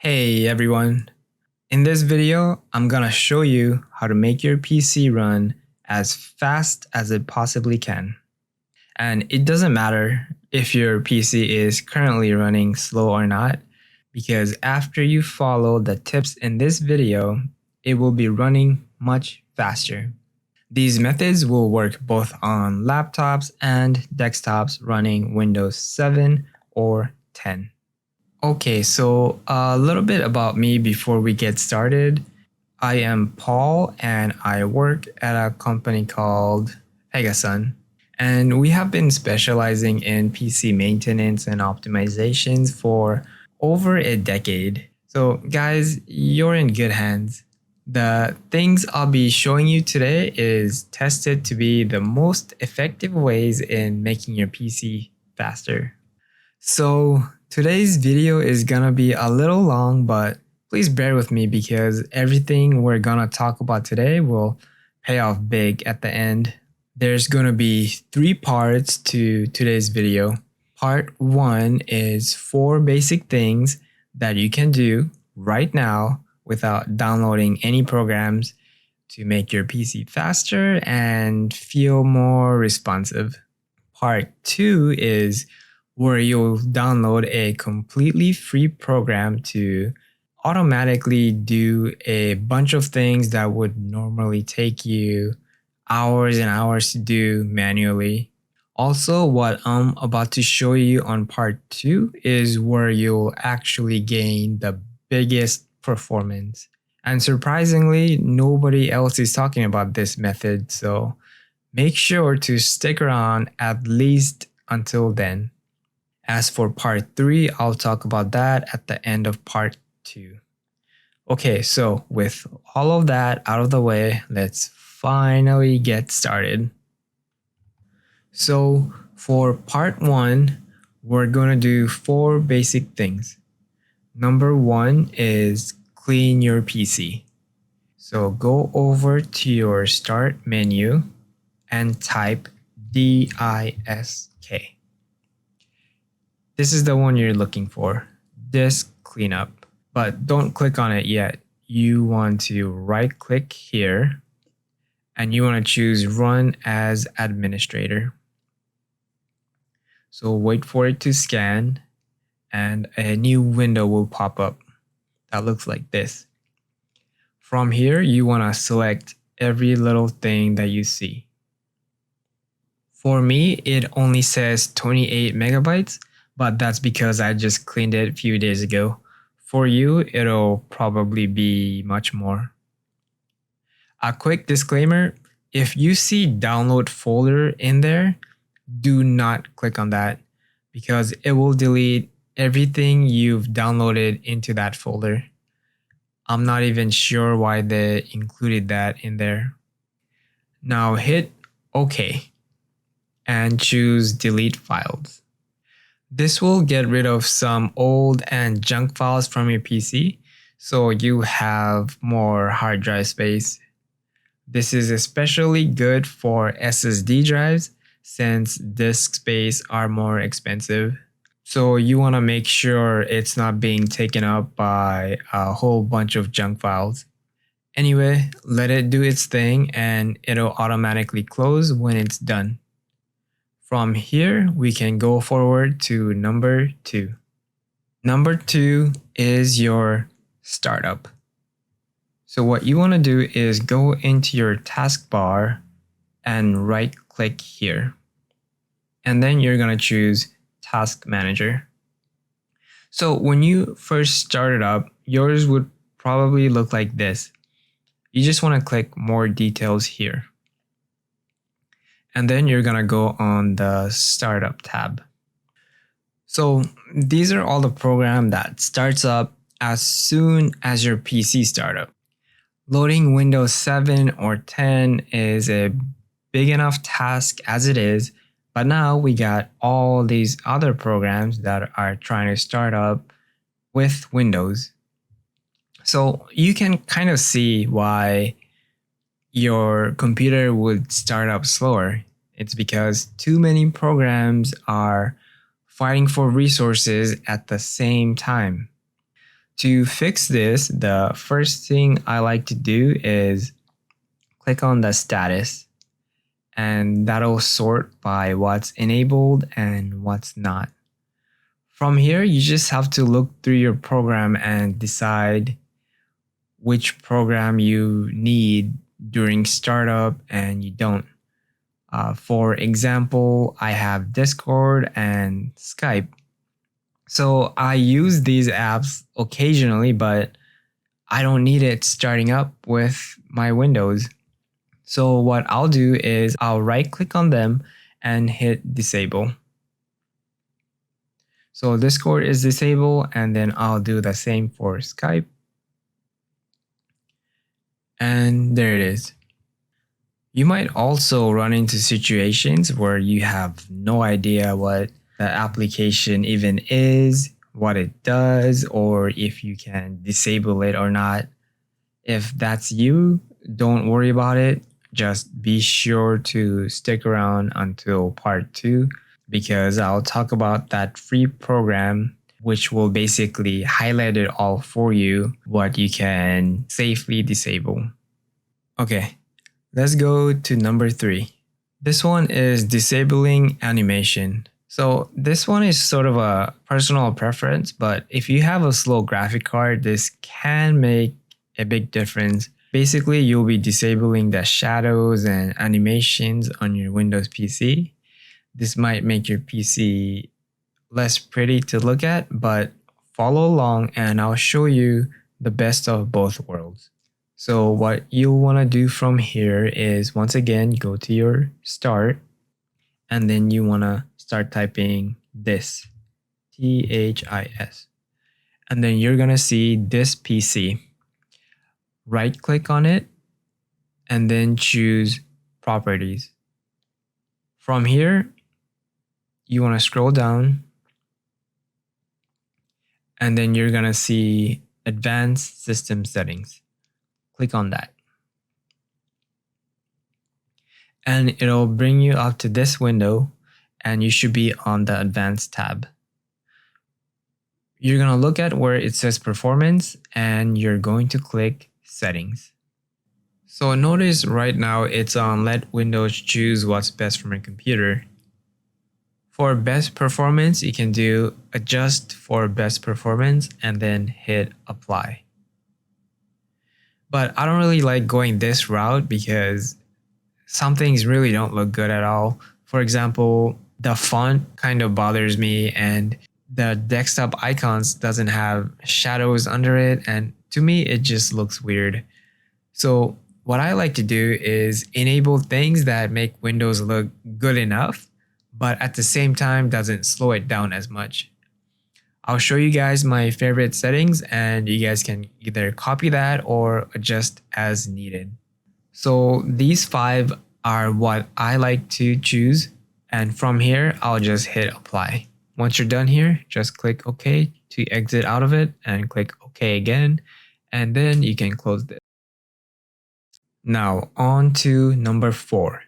Hey everyone! In this video, I'm gonna show you how to make your PC run as fast as it possibly can. And it doesn't matter if your PC is currently running slow or not, because after you follow the tips in this video, it will be running much faster. These methods will work both on laptops and desktops running Windows 7 or 10. Okay, so a little bit about me before we get started. I am Paul and I work at a company called Pegasun. And we have been specializing in PC maintenance and optimizations for over a decade. So, guys, you're in good hands. The things I'll be showing you today is tested to be the most effective ways in making your PC faster. So, today's video is gonna be a little long, but please bear with me because everything we're gonna talk about today will pay off big at the end. There's gonna be 3 parts to today's video. Part 1 is 4 basic things that you can do right now without downloading any programs to make your PC faster and feel more responsive. Part 2 is where you'll download a completely free program to automatically do a bunch of things that would normally take you hours and hours to do manually. Also, what I'm about to show you on part 2 is where you'll actually gain the biggest performance. And surprisingly, nobody else is talking about this method, so make sure to stick around at least until then. As for part 3, I'll talk about that at the end of part 2. Okay, so with all of that out of the way, let's finally get started. So for part 1, we're going to do 4 basic things. Number 1 is clean your PC. So go over to your start menu and type disk. This is the one you're looking for, disk cleanup. But don't click on it yet. You want to right click here and you want to choose run as administrator. So wait for it to scan and a new window will pop up that looks like this. From here, you want to select every little thing that you see. For me, it only says 28 megabytes, but that's because I just cleaned it a few days ago. For you, it'll probably be much more. A quick disclaimer, if you see download folder in there, do not click on that because it will delete everything you've downloaded into that folder. I'm not even sure why they included that in there. Now hit OK and choose delete files. This will get rid of some old and junk files from your PC, so you have more hard drive space. This is especially good for SSD drives since disk space are more expensive. So you want to make sure it's not being taken up by a whole bunch of junk files. Anyway, let it do its thing and it'll automatically close when it's done. From here, we can go forward to number 2. Number 2 is your startup. So what you want to do is go into your taskbar and right click here. And then you're going to choose Task Manager. So when you first started up, yours would probably look like this. You just want to click more details here. And then you're going to go on the Startup tab. So these are all the program that starts up as soon as your PC startup. Loading Windows 7 or 10 is a big enough task as it is, but now we got all these other programs that are trying to start up with Windows. So you can kind of see why your computer would start up slower. It's because too many programs are fighting for resources at the same time. To fix this, the first thing I like to do is click on the status, and that'll sort by what's enabled and what's not. From here, you just have to look through your program and decide which program you need during startup and you don't. For example, I have Discord and Skype. So I use these apps occasionally, but I don't need it starting up with my Windows. So what I'll do is I'll right click on them and hit disable. So Discord is disabled, and then I'll do the same for Skype. And there it is. You might also run into situations where you have no idea what the application even is, what it does, or if you can disable it or not. If that's you, don't worry about it. Just be sure to stick around until part 2, because I'll talk about that free program, which will basically highlight it all for you, what you can safely disable. Okay, let's go to number 3. This one is disabling animation. So this one is sort of a personal preference, but if you have a slow graphic card, this can make a big difference. Basically, you'll be disabling the shadows and animations on your Windows PC. This might make your PC less pretty to look at, but follow along and I'll show you the best of both worlds. So what you'll want to do from here is, once again, go to your start, and then you want to start typing this, THIS. And then you're going to see this PC. Right click on it and then choose properties. From here, you want to scroll down, and then you're going to see advanced system settings. Click on that. And it'll bring you up to this window, and you should be on the advanced tab. You're going to look at where it says performance, and you're going to click settings. So notice right now it's on let Windows choose what's best for my computer. For best performance, you can do adjust for best performance and then hit apply. But I don't really like going this route because some things really don't look good at all. For example, the font kind of bothers me, and the desktop icons doesn't have shadows under it, and to me it just looks weird. So what I like to do is enable things that make Windows look good enough, but at the same time doesn't slow it down as much. I'll show you guys my favorite settings, and you guys can either copy that or adjust as needed. So these 5 are what I like to choose, and from here I'll just hit apply. Once you're done here, just click OK to exit out of it and click OK again, and then you can close this. Now on to number 4,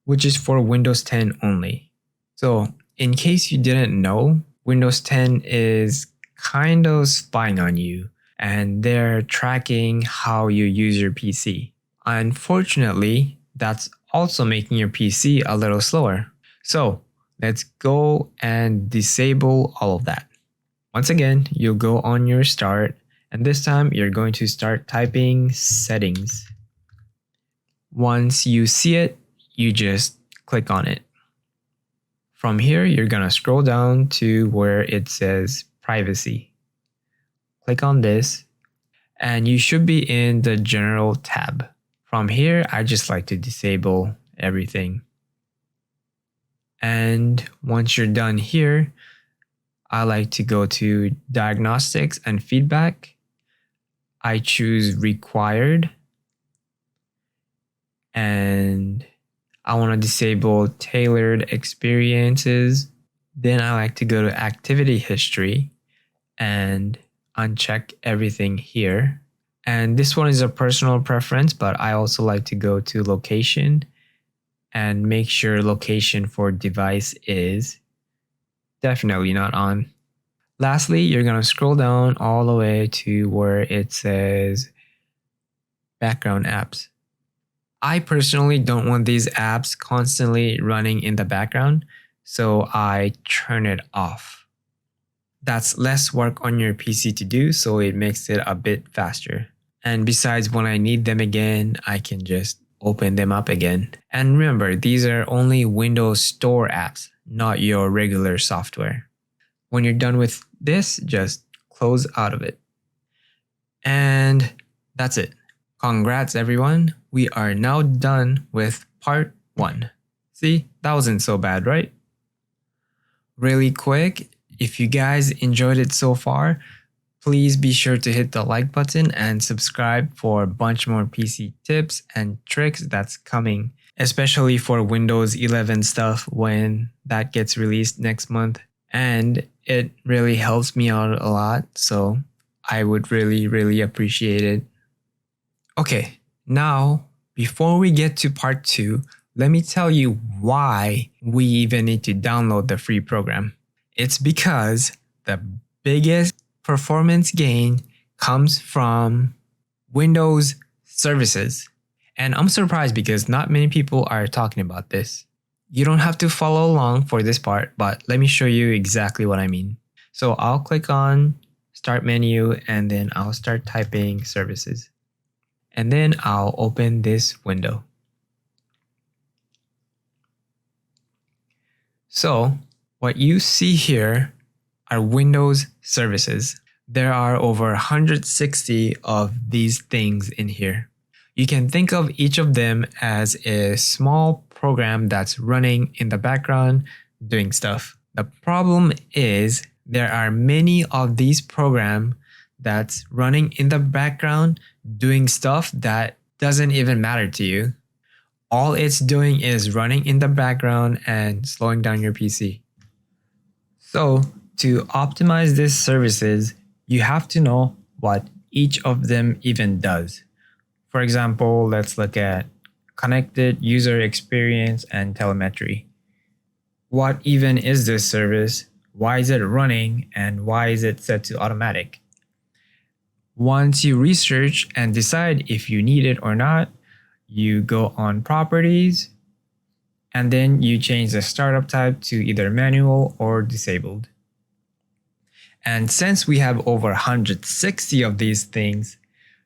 which is for Windows 10 only. So in case you didn't know, Windows 10 is kind of spying on you, and they're tracking how you use your PC. Unfortunately, that's also making your PC a little slower. So let's go and disable all of that. Once again, you'll go on your start, and this time you're going to start typing settings. Once you see it, you just click on it. From here, you're going to scroll down to where it says privacy. Click on this, and you should be in the general tab. From here, I just like to disable everything. And once you're done here, I like to go to diagnostics and feedback. I choose required, and I want to disable tailored experiences. Then I like to go to activity history and uncheck everything here. And this one is a personal preference, but I also like to go to location and make sure location for device is definitely not on. Lastly, you're going to scroll down all the way to where it says background apps. I personally don't want these apps constantly running in the background, so I turn it off. That's less work on your PC to do, so it makes it a bit faster. And besides, when I need them again, I can just open them up again. And remember, these are only Windows Store apps, not your regular software. When you're done with this, just close out of it. And that's it. Congrats, everyone. We are now done with part 1. See, that wasn't so bad, right? Really quick, if you guys enjoyed it so far, please be sure to hit the like button and subscribe for a bunch more PC tips and tricks that's coming, especially for Windows 11 stuff when that gets released next month. And it really helps me out a lot, so I would really appreciate it. Okay, now before we get to part 2, let me tell you why we even need to download the free program. It's because the biggest performance gain comes from Windows services. And I'm surprised because not many people are talking about this. You don't have to follow along for this part, but let me show you exactly what I mean. So I'll click on Start menu and then I'll start typing services. And then I'll open this window. So what you see here are Windows services. There are over 160 of these things in here. You can think of each of them as a small program that's running in the background doing stuff. The problem is there are many of these programs that's running in the background doing stuff that doesn't even matter to you. All it's doing is running in the background and slowing down your PC. So to optimize these services, you have to know what each of them even does. For example, let's look at connected user experience and telemetry. What even is this service? Why is it running? And why is it set to automatic? Once you research and decide if you need it or not, you go on properties and then you change the startup type to either manual or disabled. And since we have over 160 of these things,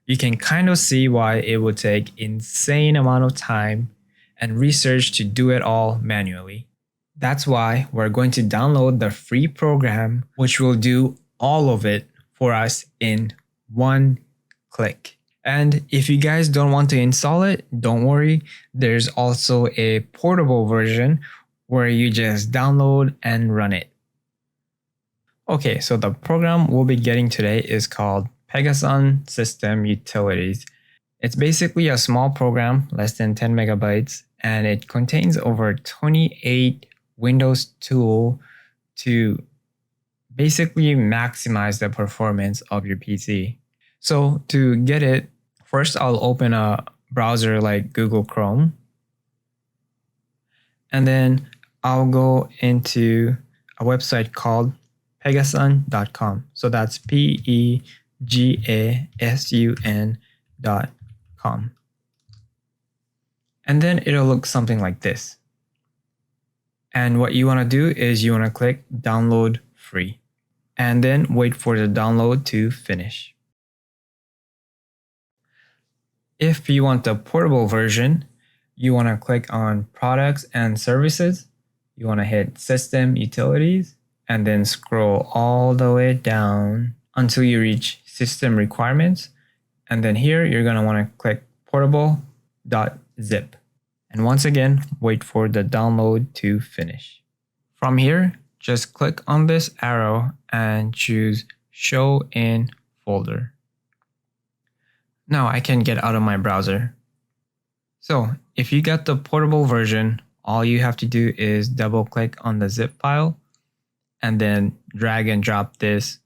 you can kind of see why it would take insane amount of time and research to do it all manually. That's why we're going to download the free program, which will do all of it for us in one click. And if you guys don't want to install it, don't worry. There's also a portable version where you just download and run it. Okay, so the program we'll be getting today is called Pegasus System Utilities. It's basically a small program, less than 10 megabytes, and it contains over 28 Windows tools to basically maximize the performance of your PC. So to get it, first I'll open a browser like Google Chrome, and then I'll go into a website called pegasun.com. So that's pegasun.com. And then it'll look something like this. And what you want to do is you want to click download free and then wait for the download to finish. If you want the portable version, you want to click on products and services. You want to hit system utilities and then scroll all the way down until you reach system requirements. And then here you're going to want to click portable.zip. And once again, wait for the download to finish. From here, just click on this arrow and choose Show in Folder. Now I can get out of my browser. So if you got the portable version, all you have to do is double click on the zip file and then drag and drop this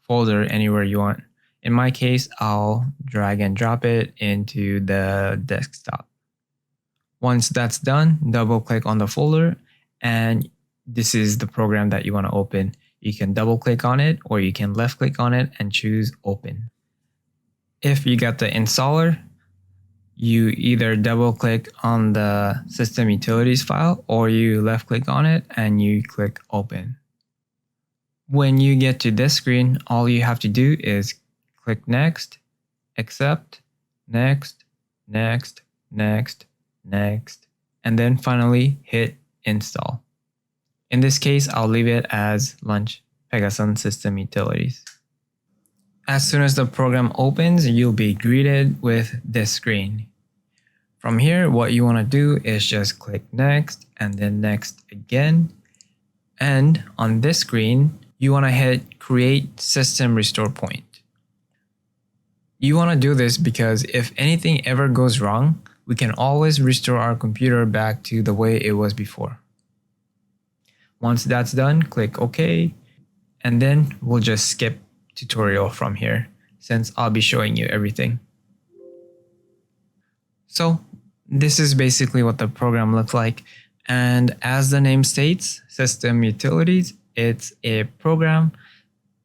folder anywhere you want. In my case, I'll drag and drop it into the desktop. Once that's done, double click on the folder and this is the program that you want to open. You can double click on it or you can left click on it and choose open. If you got the installer, you either double click on the system utilities file or you left click on it and you click open. When you get to this screen, all you have to do is click next, accept, next, next, next, next, and then finally hit install. In this case, I'll leave it as Lunch Pegasun System Utilities. As soon as the program opens, you'll be greeted with this screen. From here, what you want to do is just click next and then next again. And on this screen, you want to hit create system restore point. You want to do this because if anything ever goes wrong, we can always restore our computer back to the way it was before. Once that's done, click OK, and then we'll just skip tutorial from here since I'll be showing you everything. So this is basically what the program looks like, and as the name states, System Utilities, it's a program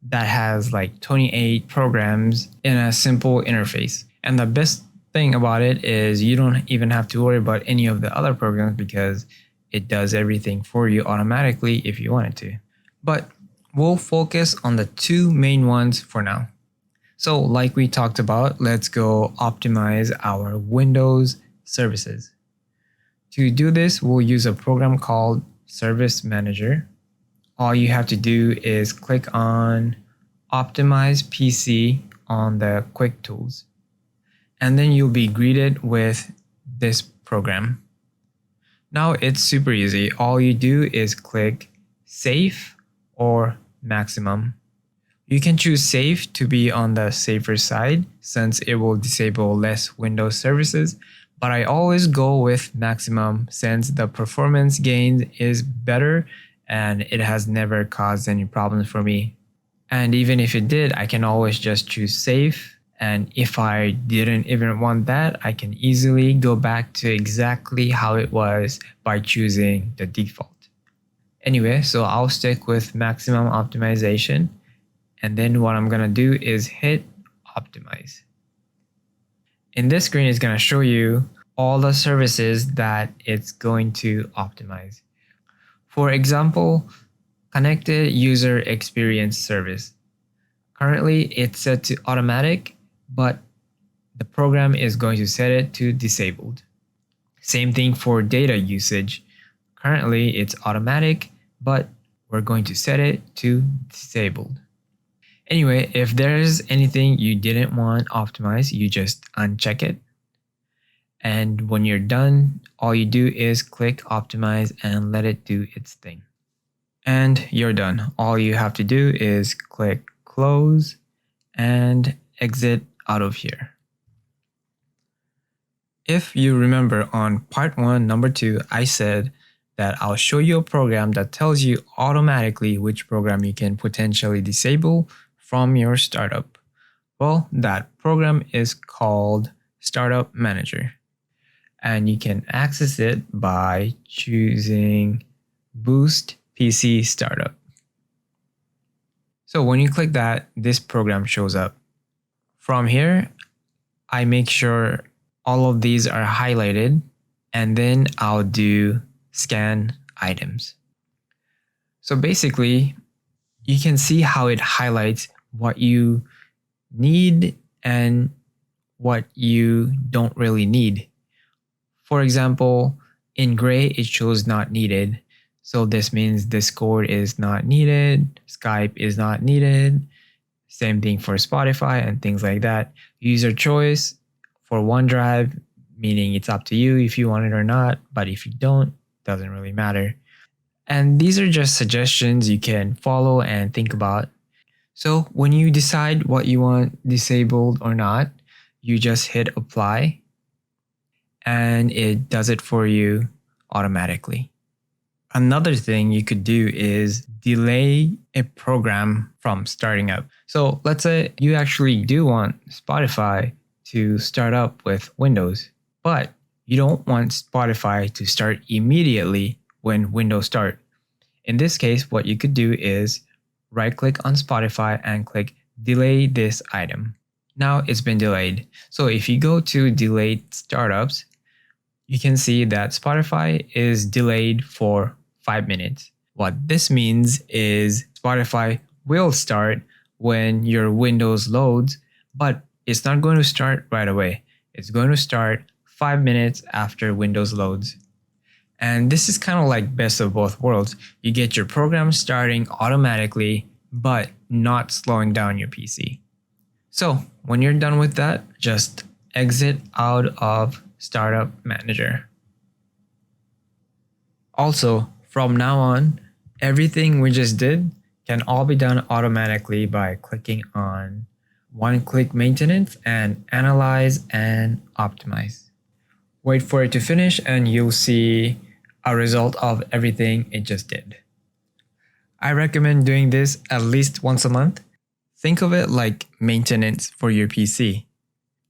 that has like 28 programs in a simple interface. And the best thing about it is you don't even have to worry about any of the other programs because it does everything for you automatically if you want it to. But we'll focus on the two main ones for now. So like we talked about, let's go optimize our Windows services. To do this, we'll use a program called Service Manager. All you have to do is click on Optimize PC on the Quick Tools. And then you'll be greeted with this program. Now it's super easy. All you do is click Safe or Maximum. You can choose Safe to be on the safer side since it will disable less Windows services, but I always go with Maximum since the performance gain is better and it has never caused any problems for me. And even if it did, I can always just choose Safe. And if I didn't even want that, I can easily go back to exactly how it was by choosing the default. Anyway, so I'll stick with maximum optimization. And then what I'm going to do is hit optimize. In this screen, it's going to show you all the services that it's going to optimize. For example, connected user experience service. Currently, it's set to automatic, but the program is going to set it to disabled. Same thing for data usage. Currently, it's automatic, but we're going to set it to disabled. Anyway, if there's anything you didn't want optimized, you just uncheck it. And when you're done, all you do is click optimize and let it do its thing. And you're done. All you have to do is click close and exit out of here. If you remember on part 1, number 2, I said that I'll show you a program that tells you automatically which program you can potentially disable from your startup. Well, that program is called Startup Manager. And you can access it by choosing Boost PC Startup. So when you click that, this program shows up. From here, I make sure all of these are highlighted, and then I'll do scan items. So basically, you can see how it highlights what you need and what you don't really need. For example, in gray, it shows not needed. So this means Discord is not needed, Skype is not needed. Same thing for Spotify and things like that. User choice for OneDrive, meaning it's up to you if you want it or not, but if you don't, doesn't really matter. And these are just suggestions you can follow and think about. So when you decide what you want disabled or not, you just hit apply and it does it for you automatically. Another thing you could do is delay a program from starting up. So let's say you actually do want Spotify to start up with Windows, but you don't want Spotify to start immediately when Windows start. In this case, what you could do is right-click on Spotify and click Delay this item. Now it's been delayed. So if you go to Delayed Startups, you can see that Spotify is delayed for 5 minutes. What this means is Spotify will start when your Windows loads, but it's not going to start right away. It's going to start 5 minutes after Windows loads. And this is kind of like best of both worlds. You get your program starting automatically, but not slowing down your PC. So when you're done with that, just exit out of Startup Manager. Also, from now on, everything we just did can all be done automatically by clicking on one-click maintenance and analyze and optimize. Wait for it to finish and you'll see a result of everything it just did. I recommend doing this at least once a month. Think of it like maintenance for your PC.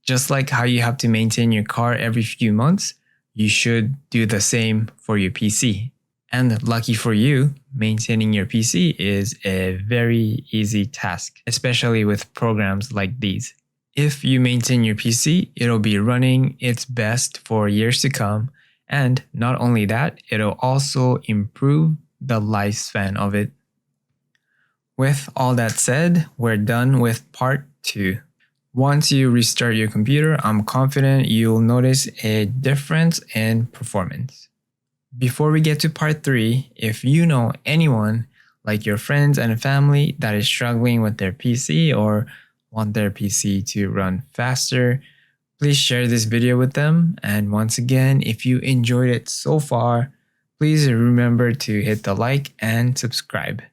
Just like how you have to maintain your car every few months, you should do the same for your PC. And lucky for you, maintaining your PC is a very easy task, especially with programs like these. If you maintain your PC, it'll be running its best for years to come. And not only that, it'll also improve the lifespan of it. With all that said, we're done with part 2. Once you restart your computer, I'm confident you'll notice a difference in performance. Before we get to part 3, if you know anyone, like your friends and family, that is struggling with their PC or want their PC to run faster, please share this video with them. And once again, if you enjoyed it so far, please remember to hit the like and subscribe.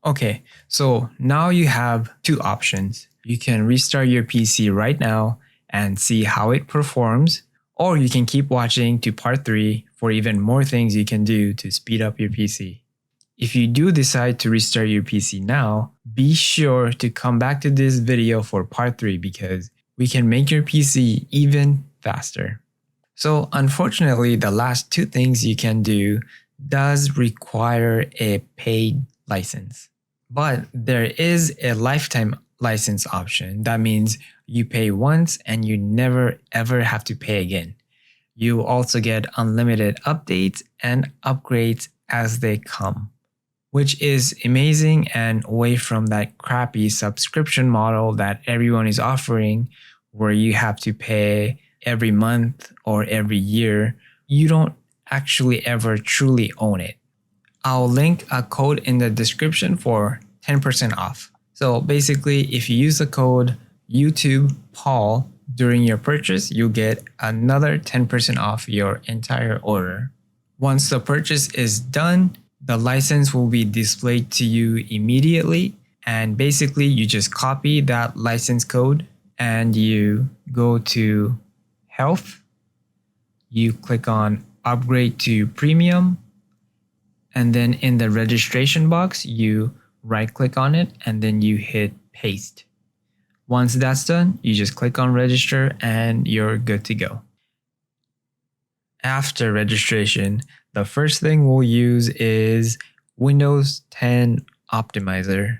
Okay, so now you have 2 options. You can restart your PC right now and see how it performs, or you can keep watching to part 3 for even more things you can do to speed up your PC. If you do decide to restart your PC now, be sure to come back to this video for part 3 because we can make your PC even faster. So unfortunately, the last 2 things you can do does require a paid license. But there is a lifetime license option. That means you pay once and you never ever have to pay again. You also get unlimited updates and upgrades as they come, which is amazing and away from that crappy subscription model that everyone is offering where you have to pay every month or every year. You don't actually ever truly own it. I'll link a code in the description for 10% off. So basically, if you use the code YouTubePaul during your purchase, you'll get another 10% off your entire order. Once the purchase is done, the license will be displayed to you immediately. And basically, you just copy that license code and you go to Health. You click on Upgrade to Premium. And then in the registration box, you right-click on it and then you hit Paste. Once that's done, you just click on Register and you're good to go. After registration, the first thing we'll use is Windows 10 Optimizer.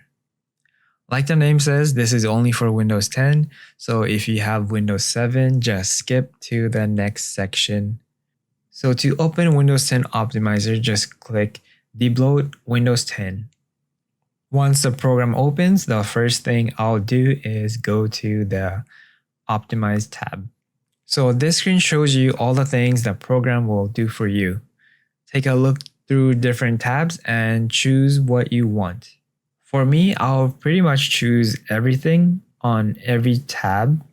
Like the name says, this is only for Windows 10. So if you have Windows 7, just skip to the next section. So to open Windows 10 Optimizer, just click Debloat Windows 10. Once the program opens, the first thing I'll do is go to the Optimize tab. So this screen shows you all the things the program will do for you. Take a look through different tabs and choose what you want. For me, I'll pretty much choose everything on every tab,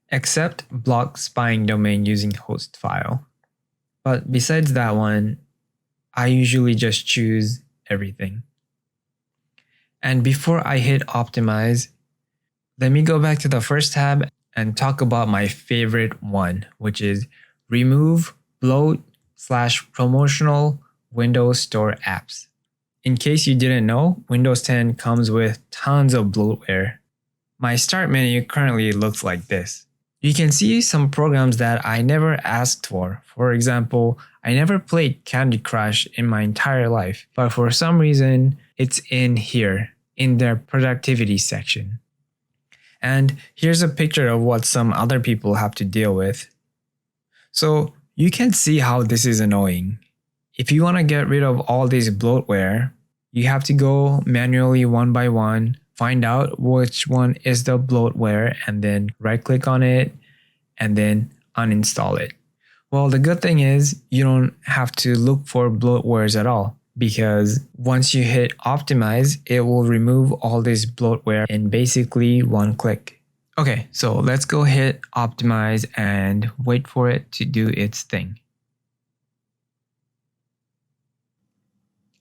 except block spying domain using host file. But besides that one, I usually just choose everything. And before I hit optimize, let me go back to the first tab and talk about my favorite one, which is remove bloat/promotional Windows Store apps. In case you didn't know, Windows 10 comes with tons of bloatware. My start menu currently looks like this. You can see some programs that I never asked for. For example, I never played Candy Crush in my entire life, but for some reason, it's in here, in their productivity section. And here's a picture of what some other people have to deal with. So you can see how this is annoying. If you want to get rid of all this bloatware, you have to go manually one by one, find out which one is the bloatware, and then right click on it and then uninstall it. Well, the good thing is you don't have to look for bloatwares at all, because once you hit optimize, it will remove all this bloatware in basically one click. Okay, so let's go hit optimize and wait for it to do its thing.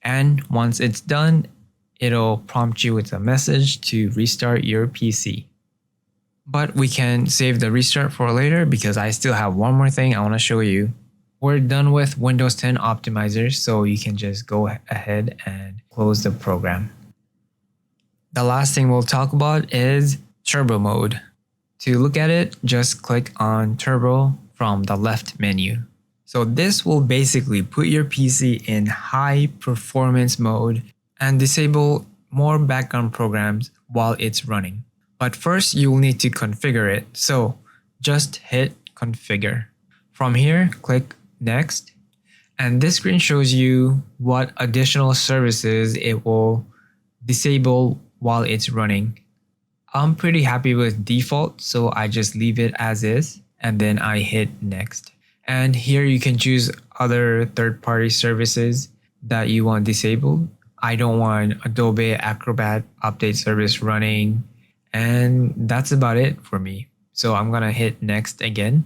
And once it's done, it'll prompt you with a message to restart your PC. But we can save the restart for later because I still have one more thing I want to show you. We're done with Windows 10 optimizers, so you can just go ahead and close the program. The last thing we'll talk about is turbo mode. To look at it, just click on turbo from the left menu. So this will basically put your PC in high performance mode and disable more background programs while it's running. But first you'll need to configure it. So just hit configure. From here, click next. And this screen shows you what additional services it will disable while it's running. I'm pretty happy with default, so I just leave it as is and then I hit next. And here you can choose other third-party services that you want disabled. I don't want Adobe Acrobat update service running, and that's about it for me. So I'm gonna hit next again.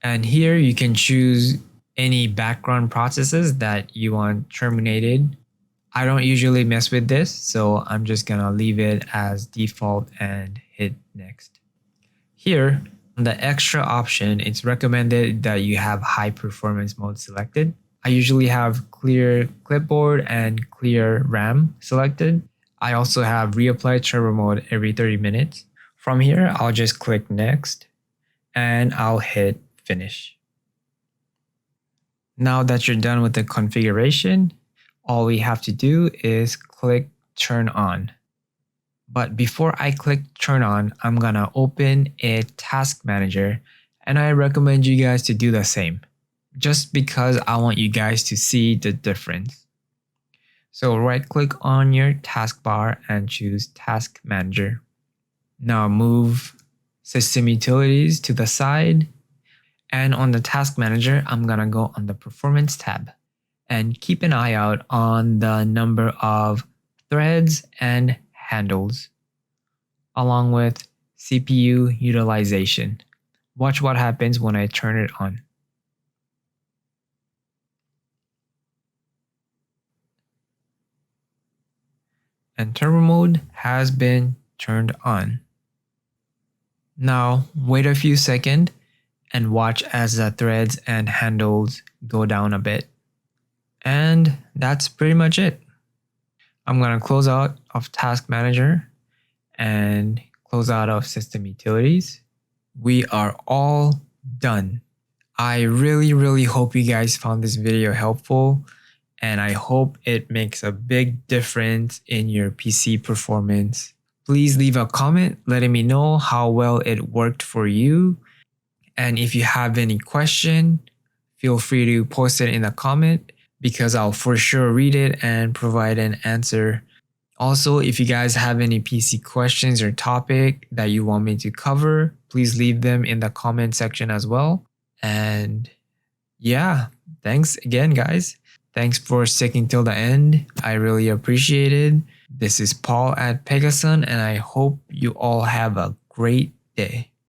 And here you can choose any background processes that you want terminated. I don't usually mess with this, so I'm just gonna leave it as default and hit next. Here, on the extra option, it's recommended that you have high performance mode selected. I usually have clear clipboard and clear RAM selected. I also have reapply turbo mode every 30 minutes. From here, I'll just click next and I'll hit finish. Now that you're done with the configuration, all we have to do is click turn on. But before I click turn on, I'm gonna open a task manager, and I recommend you guys to do the same, just because I want you guys to see the difference. So right click on your taskbar and choose task manager. Now move system utilities to the side, and on the task manager, I'm gonna go on the performance tab and keep an eye out on the number of threads and handles, along with CPU utilization. Watch what happens when I turn it on. And turbo mode has been turned on. Now wait a few seconds and watch as the threads and handles go down a bit. And that's pretty much it. I'm gonna close out of Task Manager and close out of System Utilities. We are all done. I really hope you guys found this video helpful, and I hope it makes a big difference in your PC performance. Please leave a comment letting me know how well it worked for you. And if you have any question, feel free to post it in the comment, because I'll for sure read it and provide an answer. Also, if you guys have any PC questions or topic that you want me to cover, please leave them in the comment section as well. And yeah, thanks again, guys. Thanks for sticking till the end. I really appreciate it. This is Paul at Pegasun, and I hope you all have a great day.